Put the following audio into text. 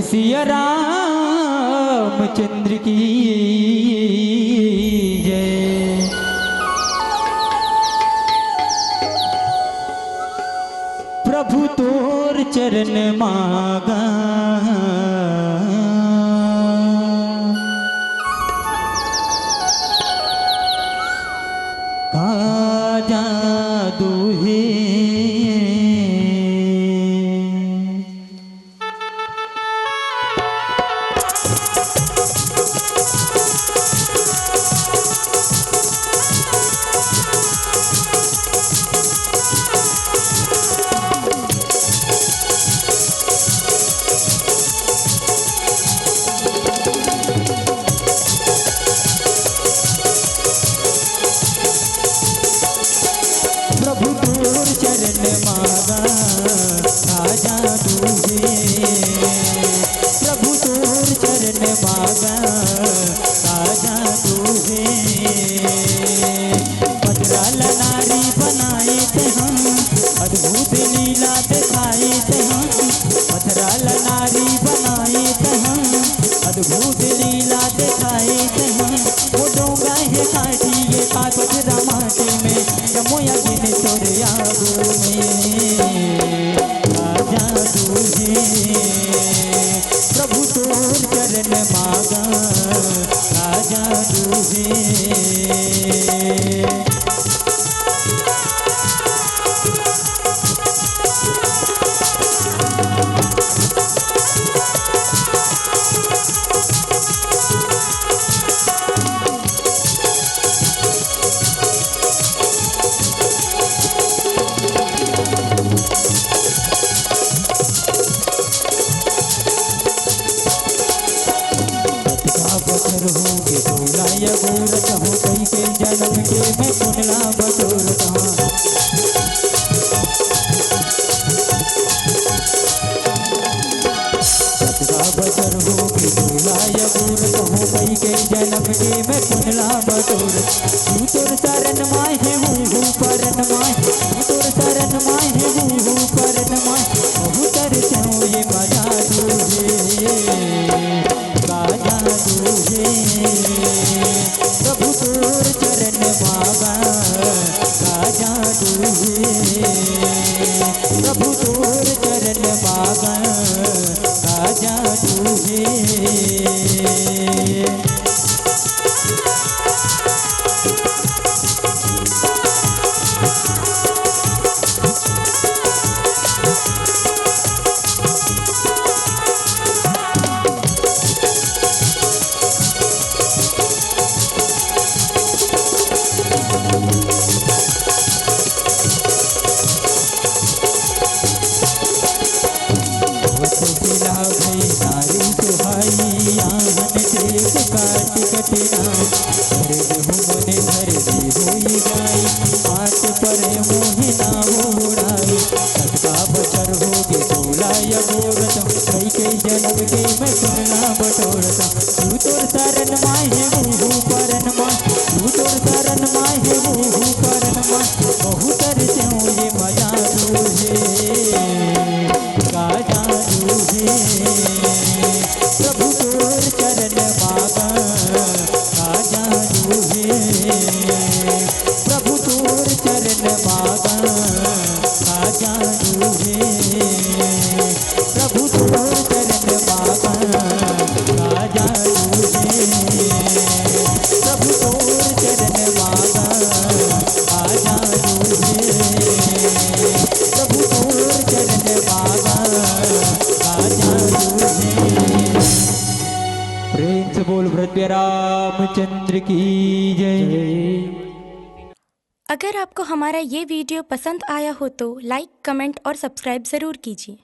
सिया रामचंद्र की जय। प्रभु तोर चरण मागा काजा दूहे अद्भुत लीला दिखाई तहाँ वो डोंगा है काठी ये कागज रमाटी में रमोया गिन तोरिया गो में राजा दूहे प्रभु तोर चरण मागा राजा दूहे। जन्म के मैं कुंडला बटोरता सतका बचर हो कि भूलाय बूरत हो कई के जन्म के मैं कुंडला बटोर तू तोर शरण माय है हूँ परन माय तू तोर शरण माय है हूँ परन माय बहु तर ये मजा दूहे राजा दूहे प्रभु तोर चरण मागा राजा दूहे प्रभु तोर चरण मागा राजा दूहे। जन्म के मैं कुंडला बटोरता तू तोर शरण माय है हूँ परन माय तू तोर शरण माय है हूँ परन माय बहु तर ये मजा दूहे राजा दूहे प्रभु तोर चरण मागा राजा दूहे प्रभु तोर चरण मागा राजा दूहे प्रभु तोर चरण मागा राजा दूहे प्रभु तोर चरण मागा राजा दूहे प्रभु तोर चरण मागा राजा दूहे। प्रेम से बोल भृत्य रामचंद्र की जय। अगर आपको हमारा ये वीडियो पसंद आया हो तो लाइक, कमेंट और सब्सक्राइब ज़रूर कीजिए।